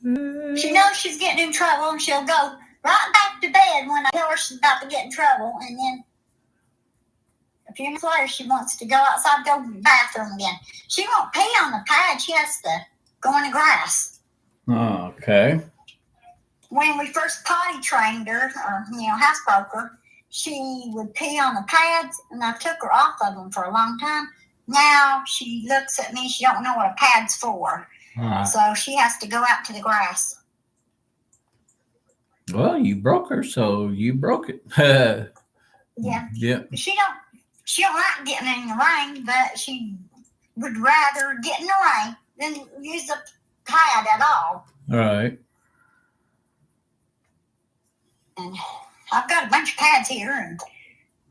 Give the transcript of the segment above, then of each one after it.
She knows she's getting in trouble, and she'll go right back to bed when I tell her she's about to get in trouble. And then a few minutes later, she wants to go outside, go to the bathroom again. She won't pee on the pad. She has to go in the grass. Oh, okay. When we first potty trained her, or house broke her, she would pee on the pads, and I took her off of them for a long time. Now she looks at me, she don't know what a pad's for. So she has to go out to the grass. Well, you broke her, so you broke it. Yeah. Yeah. She don't like getting in the rain, but she would rather get in the rain than use a pad at all. All right. And I've got a bunch of pads here, and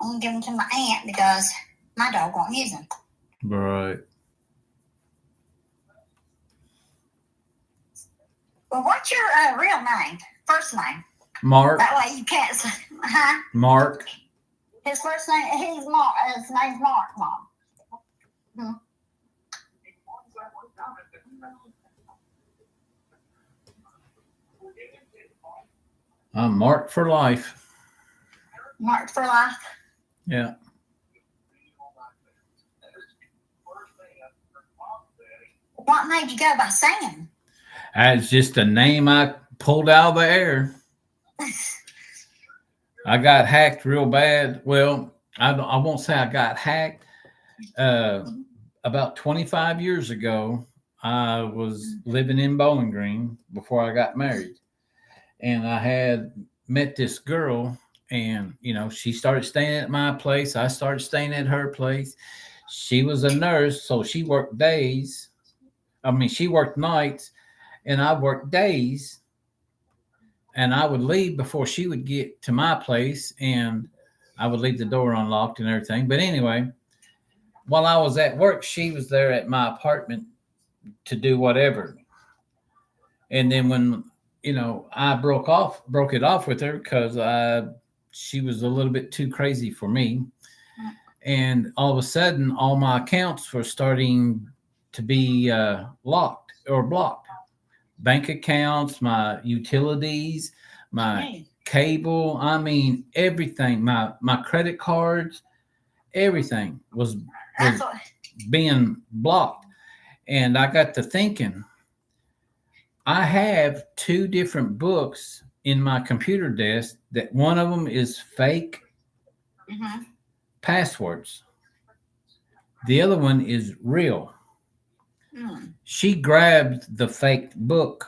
I'm going to give them to my aunt because my dog won't use them. Right. Well, what's your real name? First name? Mark. That way you can't say, huh? Mark. His first name, he's Mark. His name's Mark, Mom. Hmm. I'm marked for life. Marked for life? Yeah. What made you go by Sam? That's just a name I pulled out of the air. I got hacked real bad. Well, I won't say I got hacked. About 25 years ago, I was living in Bowling Green before I got married. And I had met this girl, and, she started staying at my place. I started staying at her place. She was a nurse, so she worked days. She worked nights, and I worked days. And I would leave before she would get to my place, and I would leave the door unlocked and everything. But anyway, while I was at work, she was there at my apartment to do whatever. And then when, I broke it off with her because she was a little bit too crazy for me. And all of a sudden, all my accounts were starting to be locked or blocked. Bank accounts, my utilities, my cable, everything, my credit cards, everything was being blocked. And I got to thinking, I have 2 different books in my computer desk that one of them is fake passwords. The other one is real. She grabbed the fake book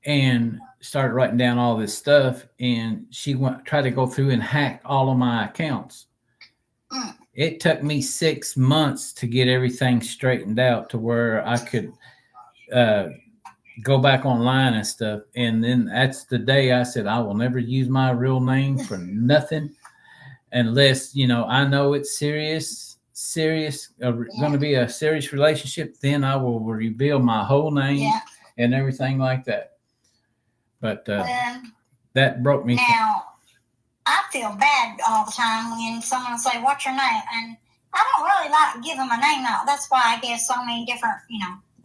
and started writing down all this stuff, and she tried to go through and hack all of my accounts. It took me 6 months to get everything straightened out to where I could go back online and stuff. And then that's the day I said, I will never use my real name for nothing unless, I know it's serious, going to be a serious relationship. Then I will reveal my whole name and everything like that. But that broke me. Now, I feel bad all the time when someone say, what's your name? And I don't really like to give them a name out. That's why I give so many different,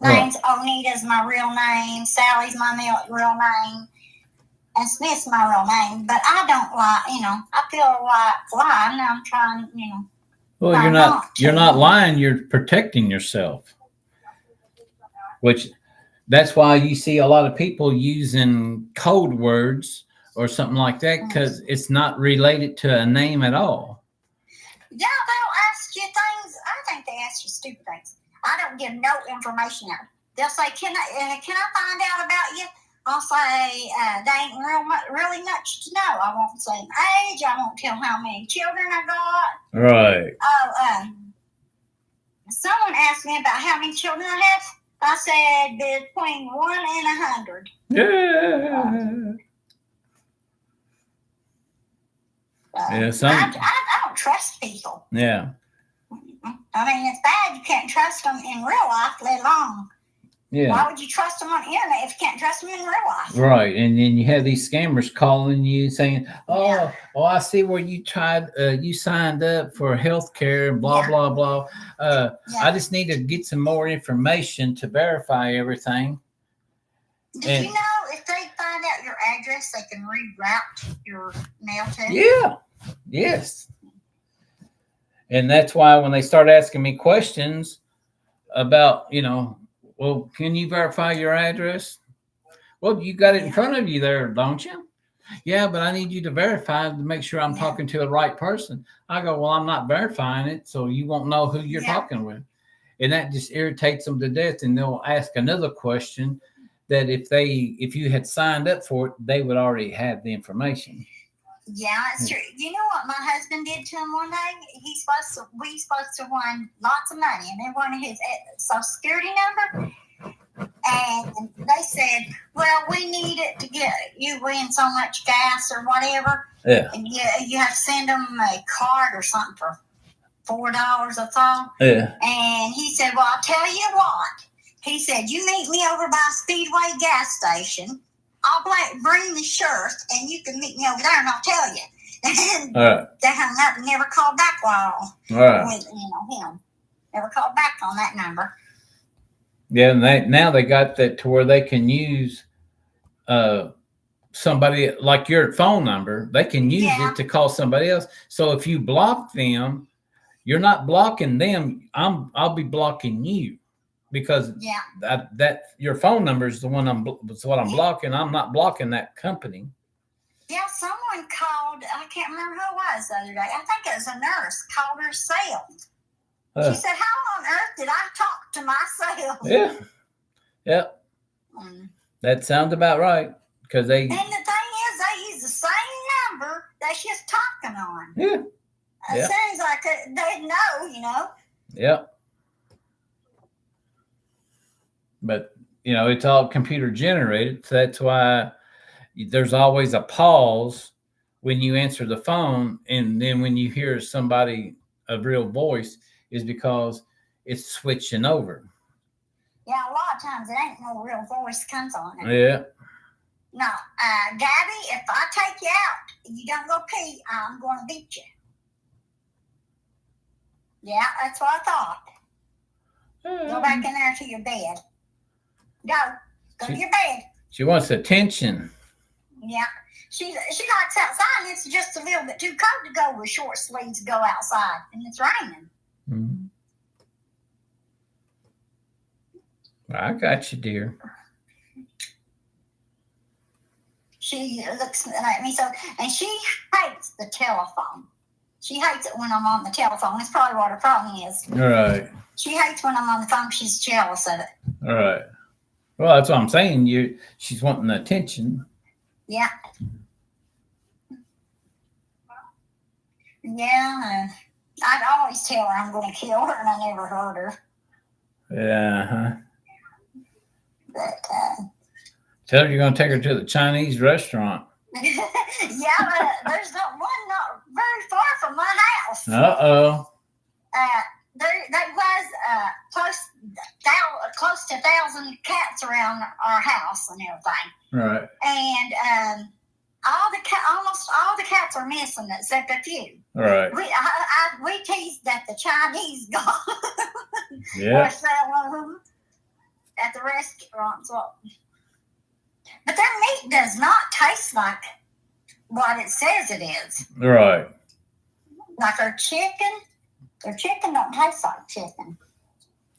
names. Onita's my real name. Sally's my real name. And Smith's my real name. But I don't like, I feel like lying. I'm trying, Well, you're not lying. You're protecting yourself. Which, that's why you see a lot of people using code words or something like that, because it's not related to a name at all. Yeah, they'll ask you things. I think they ask you stupid things. I don't give no information out. They'll say, can I find out about you? I'll say, they ain't really much to know. I won't say age. I won't tell how many children I got. Right. Someone asked me about how many children I have. I said between 1 and 100. Yeah. I don't trust people. Yeah. It's bad you can't trust them in real life, let alone Yeah. Why would you trust them on the internet if you can't trust them in real life? Right. And then you have these scammers calling you saying, oh, Yeah. I see where you you signed up for healthcare and blah, Yeah. blah, blah. Yeah. I just need to get some more information to verify everything. Did you know if they find out your address, they can reroute your mail to? Yeah. Yes. And that's why when they start asking me questions about, well, can you verify your address? Well, you got it in front of you there, don't you? Yeah, but I need you to verify to make sure I'm talking to the right person. I go, well, I'm not verifying it, so you won't know who you're talking with. And that just irritates them to death. And they'll ask another question that if you had signed up for it, they would already have the information. Yeah, it's true. You know what my husband did to him one day? We supposed to won lots of money, and they wanted his Social Security number. And they said, well, we need it to get you in so much gas or whatever. Yeah. And you have to send them a card or something for $4, that's all. Yeah. And he said, well, I'll tell you what. He said, you meet me over by Speedway gas station. I'll bring the shirt, and you can meet me over there, and I'll tell you. And they hung up and never called back with him. Never called back on that number. Yeah, and now they got that to where they can use somebody like your phone number. They can use it to call somebody else. So if you block them, you're not blocking them. I'll be blocking you because that your phone number is the one I'm blocking. I'm not blocking that company. Yeah, someone called. I can't remember who it was the other day. I think it was a nurse called her cell. She said, how on earth did I talk to myself? Yeah. Yep. That sounds about right. And the thing is, they use the same number that she's talking on. Yeah. It seems like they know, Yep. But, it's all computer generated. So that's why there's always a pause when you answer the phone. And then when you hear somebody, a real voice, is because it's switching over. Yeah, a lot of times it ain't no real voice comes on it. Yeah. No, Gabby, if I take you out and you don't go pee, I'm going to beat you. Yeah, that's what I thought. Go back in there to your bed. Go to your bed. She wants attention. Yeah. She likes outside, and it's just a little bit too cold to go with short sleeves to go outside, and it's raining. Mm-hmm. I got you, dear. She looks at me and she hates the telephone. She hates it when I'm on the telephone. That's probably what her problem is. All right. She hates when I'm on the phone. She's jealous of it. All right. Well, that's what I'm saying. She's wanting attention. Yeah. Yeah. I'd always tell her I'm going to kill her, and I never hurt her. Yeah. But, tell her you're going to take her to the Chinese restaurant. Yeah, but there's one not very far from my house. Uh-oh. There was close to 1,000 cats around our house and everything. Right. And almost all the cats are missing except a few. Right. We teased that the Chinese got yeah. or selling them at the restaurants. But their meat does not taste like what it says it is. Right. Like their chicken don't taste like chicken.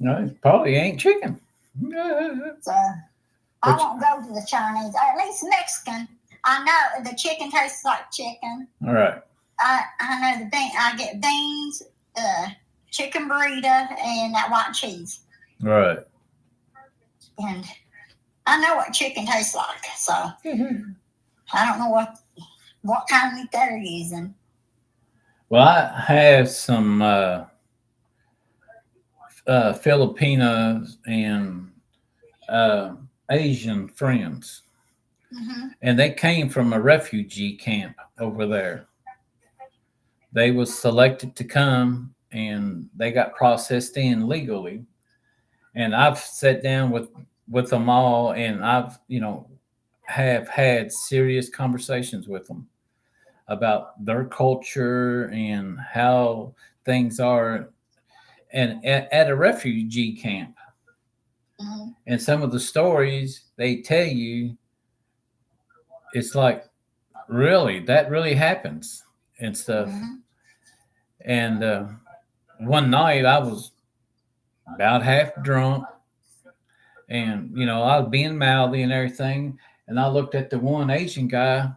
No, it probably ain't chicken. So I won't go to the Chinese, or at least Mexican. I know the chicken tastes like chicken. All right. I know the bean. I get beans, chicken burrito, and that white cheese. Right. And I know what chicken tastes like, so I don't know what kind of meat they're using. Well, I have some Filipinos and Asian friends, and they came from a refugee camp over there. They was selected to come, and they got processed in legally. And I've sat down with with them all, and I've have had serious conversations with them about their culture and how things are, and at a refugee camp. Mm-hmm. And some of the stories they tell you, it's like, really, that really happens and stuff. Mm-hmm. And one night I was about half drunk, and I was being mouthy and everything. And I looked at the one Asian guy,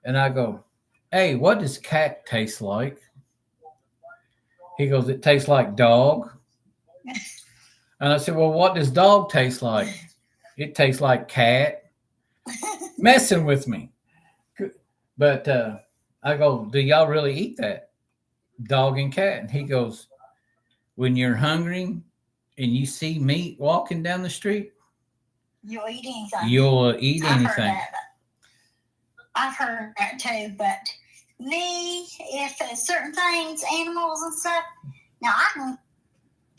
and I go, "Hey, what does cat taste like?" He goes, "It tastes like dog." And I said, "Well, what does dog taste like?" "It tastes like cat." Messing with me. But I go, "Do y'all really eat that, dog and cat?" And he goes, "When you're hungry and you see meat walking down the street, You'll eat anything. you'll eat I've anything." heard that. I've heard that too, but me, if certain things, animals and stuff, now I can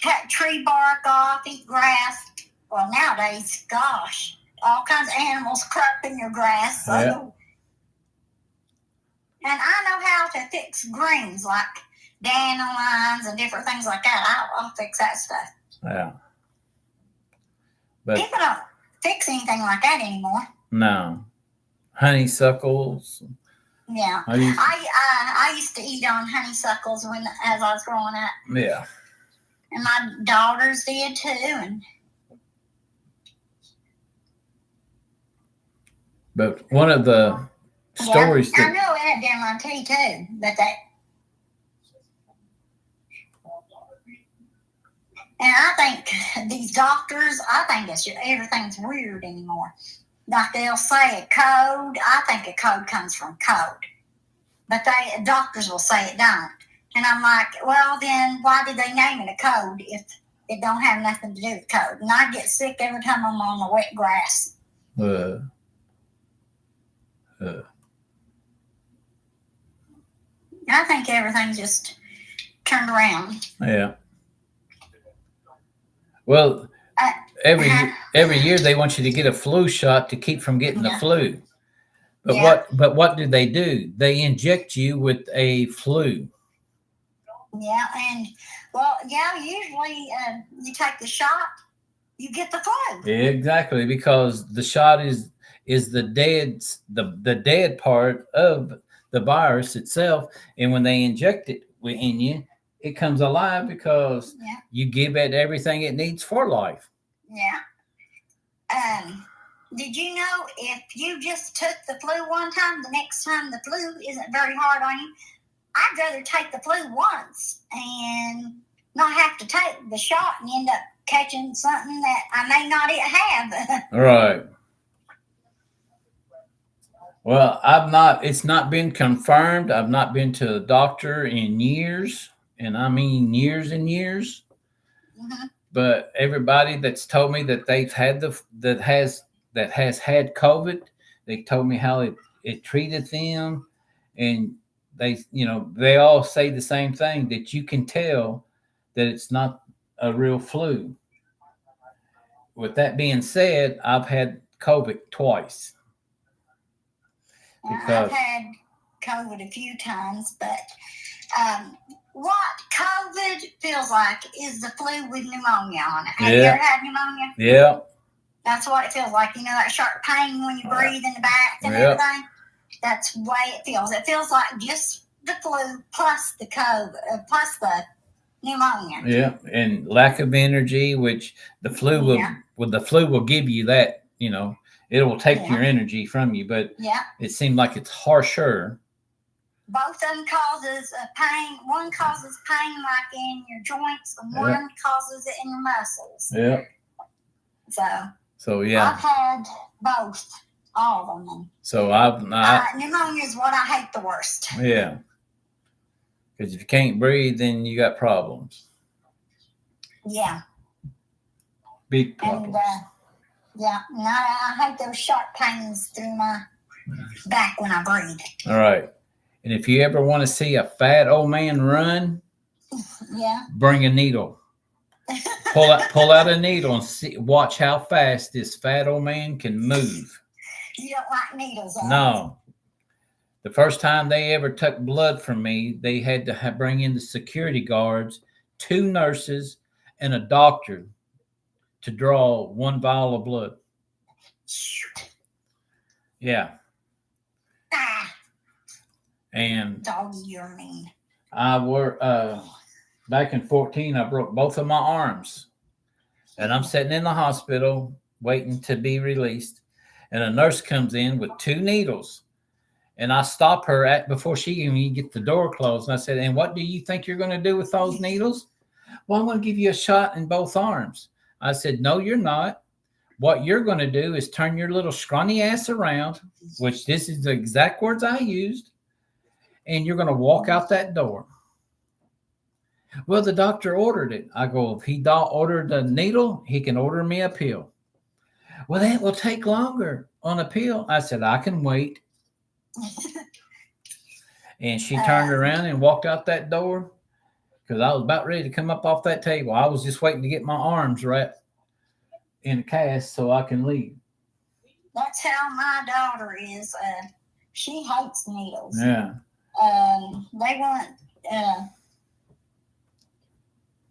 cut tree bark off, eat grass. Well, nowadays, gosh, all kinds of animals crop in your grass. So. Yeah. And I know how to fix greens, like dandelions and different things like that. I'll fix that stuff. Yeah. But People don't fix anything like that anymore. no. Honeysuckles. Yeah. I used to eat on honeysuckles as I was growing up. Yeah. And my daughters did too. And but one of the stories I that know it had dandelion tea too, but that. And I think these doctors, I think everything's weird anymore. Like they'll say a code. I think a code comes from code, but doctors will say it don't. And I'm like, well, then why did they name it a code if it don't have nothing to do with code? And I get sick every time I'm on the wet grass. I think everything's just turned around. Yeah. Well, every year they want you to get a flu shot to keep from getting the flu. But what do? They inject you with a flu. Yeah, and usually you take the shot, you get the flu. Exactly, because the shot is the dead part of the virus itself, and when they inject it in you, it comes alive because you give it everything it needs for life. Yeah. Did you know if you just took the flu one time, the next time the flu isn't very hard on you? I'd rather take the flu once and not have to take the shot and end up catching something that I may not have. Right. Well, it's not been confirmed. I've not been to a doctor in years, and I mean years and years. Mm-hmm. But everybody that's told me that they've had that has had COVID, they told me how it treated them, and they all say the same thing, that you can tell that it's not a real flu. With that being said, I've had COVID twice. I've had COVID a few times, but what COVID feels like is the flu with pneumonia on it. Have you ever had pneumonia? Yeah. That's what it feels like. That sharp pain when you breathe in the back and everything. That's the way it feels. It feels like just the flu plus the COVID, plus the pneumonia. Yeah, and lack of energy, which the flu will give you that. It will take your energy from you, but it seemed like it's harsher. Both of them causes pain. One causes pain like in your joints, and one causes it in your muscles. Yeah. So yeah. I've had both, all of them. So pneumonia is what I hate the worst. Yeah. Because if you can't breathe, then you got problems. Yeah. Big problems. And I hate those sharp pains through my back when I breathe. All right. And if you ever want to see a fat old man run, bring a needle. pull out a needle and watch how fast this fat old man can move. You don't like needles, huh? No. The first time they ever took blood from me, they had to bring in the security guards, 2 nurses, and a doctor to draw 1 vial of blood. Yeah. Ah, And doggy, you're mean. I were back in 14, I broke both of my arms. And I'm sitting in the hospital waiting to be released. And a nurse comes in with 2 needles. And I stop her before she even get the door closed. And I said, and what do you think you're going to do with those needles? Well, I'm going to give you a shot in both arms. I said, no, you're not. What you're going to do is turn your little scrawny ass around, which this is the exact words I used, and you're going to walk out that door. Well, the doctor ordered it. I go, if he ordered a needle, he can order me a pill. Well, that will take longer on a pill. I said, I can wait. And she turned around and walked out that door because I was about ready to come up off that table. I was just waiting to get my arms wrapped in a cast so I can leave. That's how my daughter is. She hates needles. Yeah. They want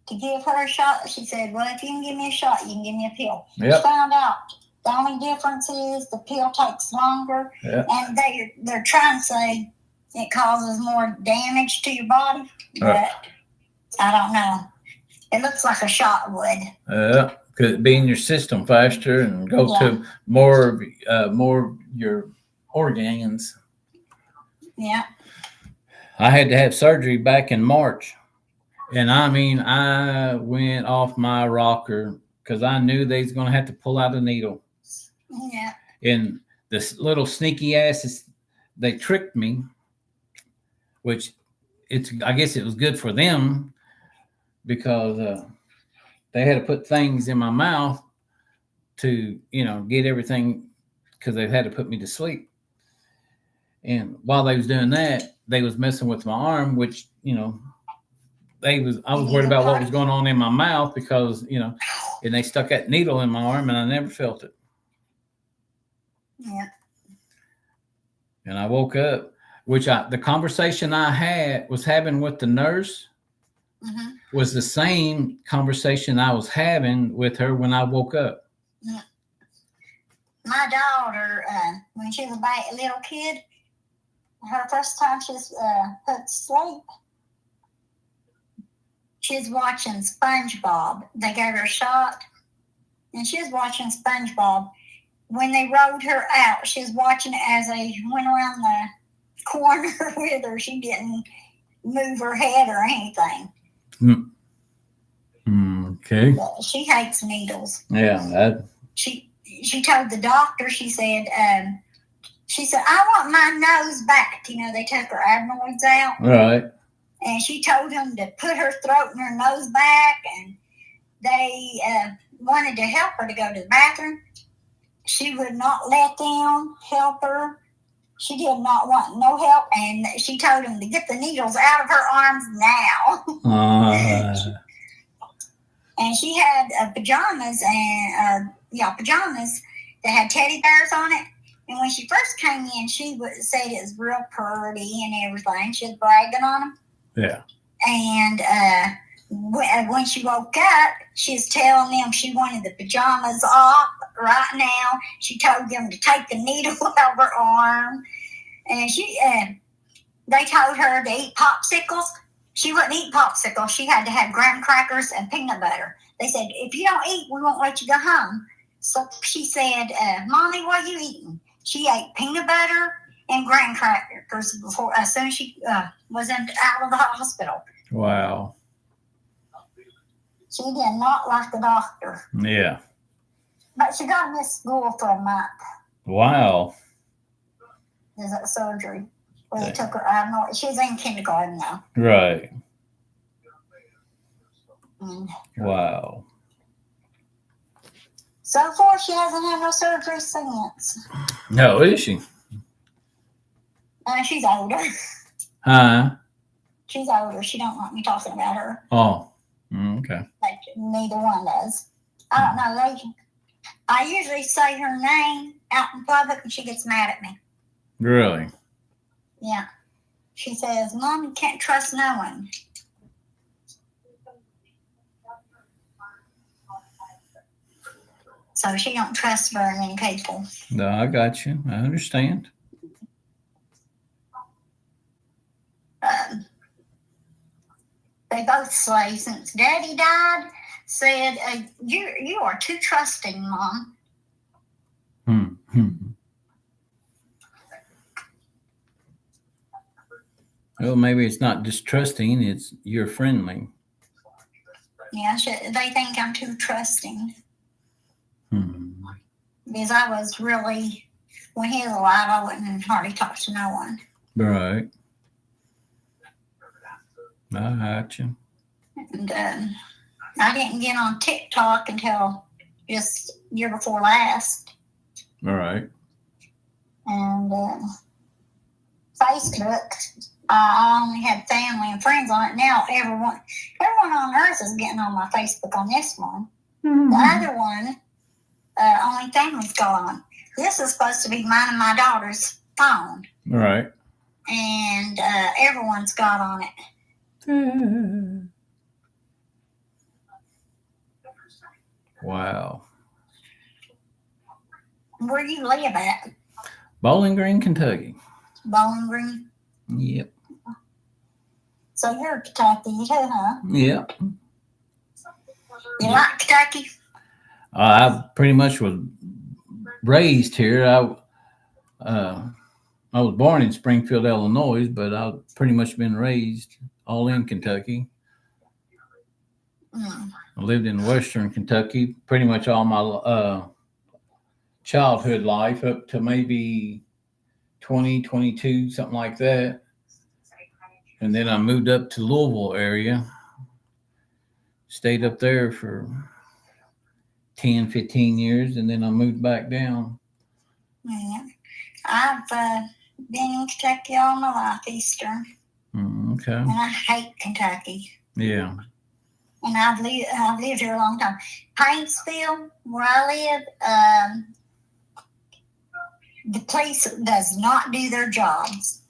to give her a shot. She said, well, if you can give me a shot, you can give me a pill. Yep. She found out the only difference is the pill takes longer. Yep. And they're trying to say it causes more damage to your body. But I don't know. It looks like a shot would. Yeah. Could it be in your system faster and go to more of your organs? Yeah. I had to have surgery back in March. And I mean, I went off my rocker because I knew they was going to have to pull out a needle. Yeah. And this little sneaky asses, they tricked me, which I guess it was good for them because they had to put things in my mouth to, get everything because they had to put me to sleep. And while they was doing that, they was messing with my arm, which, I was worried about what was going on in my mouth because, and they stuck that needle in my arm and I never felt it. Yeah. And I woke up, the conversation I was having with the nurse was the same conversation I was having with her when I woke up. Yeah. My daughter, when she was a little kid, her first time she was put to sleep, she was watching SpongeBob. They gave her a shot, and she was watching SpongeBob. When they rolled her out, she was watching it as they went around the corner with her. She didn't move her head or anything. Okay. But she hates needles. Yeah. She told the doctor, she said, I want my nose back. They took her adenoids out. Right. And she told him to put her throat and her nose back, and they wanted to help her to go to the bathroom. She would not let them help her. She did not want no help, and she told him to get the needles out of her arms now. And she had pajamas pajamas that had teddy bears on it. And when she first came in, she said it was real pretty and everything. She was bragging on them. Yeah. And when she woke up, she was telling them she wanted the pajamas off right now. She told them to take the needle out of her arm. And they told her to eat popsicles. She wouldn't eat popsicles. She had to have graham crackers and peanut butter. They said, if you don't eat, we won't let you go home. So she said, Mommy, what are you eating? She ate peanut butter and graham crackers as soon as she was out of the hospital. Wow. She did not like the doctor. Yeah. But she got missed school for a month. Wow. Is that surgery? Where they took her out. She was in kindergarten now. Right. Mm. Wow. So far, she hasn't had no surgery since. No, is she? She's older. Huh? She's older. She don't want me talking about her. Oh, okay. They neither one does. I don't know. I usually say her name out in public and she gets mad at me. Really? Yeah. She says, Mom, you can't trust no one. So she don't trust very many people. No, I got you. I understand. They both say since Daddy died, said, you are too trusting, Mom. Well, maybe it's not distrusting, it's you're friendly. Yeah, they think I'm too trusting. Because I was really, when he was alive, I wouldn't hardly talk to no one. Right. I got you. And I didn't get on TikTok until just year before last. All right. And Facebook, I only had family and friends on it. Now everyone on earth is getting on my Facebook on this one. The other one, only family's got on. This is supposed to be mine and my daughter's phone. All right. And everyone's got on it. Wow. Where do you live at? Bowling Green, Kentucky. Bowling Green? Yep. So you're a Kentucky too, huh? Yep. You like Kentucky? I pretty much was raised here. I was born in Springfield, Illinois, but I've pretty much been raised all in Kentucky. I lived in Western Kentucky pretty much all my childhood life up to maybe 20, 22, something like that. And then I moved up to Louisville area. Stayed up there for 10, 15 years, and then I moved back down. Yeah. I've been in Kentucky all my life, Eastern. Okay. And I hate Kentucky. Yeah. And I've lived here a long time. Paintsville, where I live, the police does not do their jobs.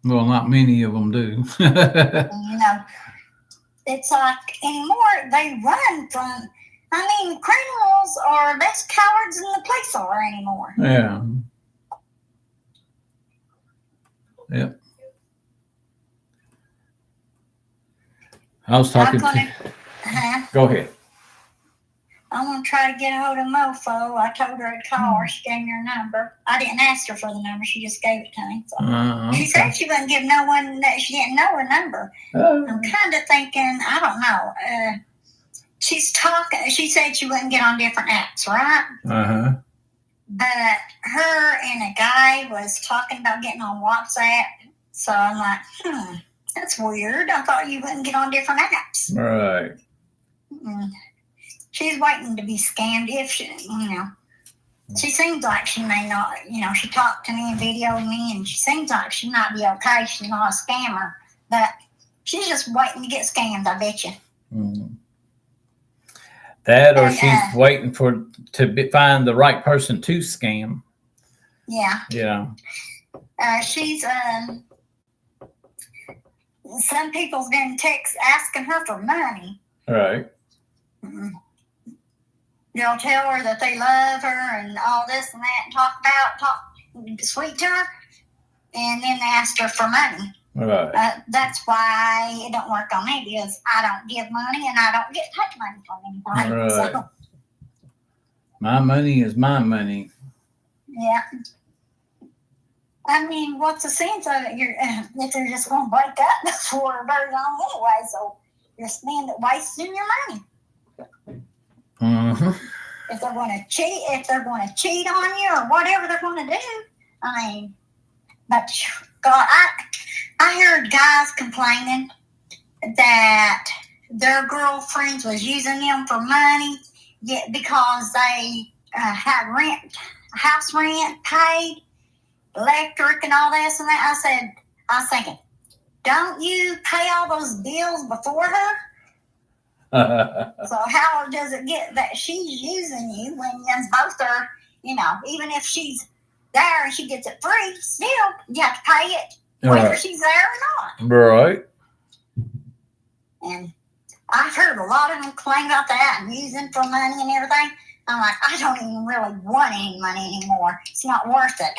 Well, not many of them do. It's like anymore they run from. Criminals are less cowards than the police are anymore. Yeah. Yep. I was talking Go ahead. I'm going to try to get a hold of Mofo. I told her I'd call her. She gave me her number. I didn't ask her for the number. She just gave it to me. So Okay. She said she wouldn't give no one that she didn't know her number. I'm kind of thinking, I don't know. She's talking. She said she wouldn't get on different apps, right? Uh-huh. But her and a guy was talking about getting on WhatsApp. So I'm like, that's weird. I thought you wouldn't get on different apps. Right. She's waiting to be scammed if she, She seems like she may not, she talked to me and videoed me, and she seems like she might be okay. She's not a scammer. But she's just waiting to get scammed, I bet you. Mm-hmm. That or she's waiting to find the right person to scam. Yeah. Yeah. She's some people's been asking her for money. Right. They'll tell her that they love her and all this and that, and talk sweet to her, and then they ask her for money. Right. That's why it don't work on me, because I don't give money and I don't get take money from anybody. Right. So, my money is my money. Yeah. What's the sense of it? If they're just going to break up for very long anyway, so you're wasting your money. Mm-hmm. If they're going to cheat on you or whatever they're going to do, but God, I heard guys complaining that their girlfriends was using them for money, yet because they had house rent paid, electric and all this and that. I was thinking, don't you pay all those bills before her? So how does it get that she's using you when you both are, even if she's there and she gets it free, still you have to pay it whether Right. she's there or not. Right. And I've heard a lot of them complain about that and using for money and everything. I'm like, I don't even really want any money anymore. It's not worth it.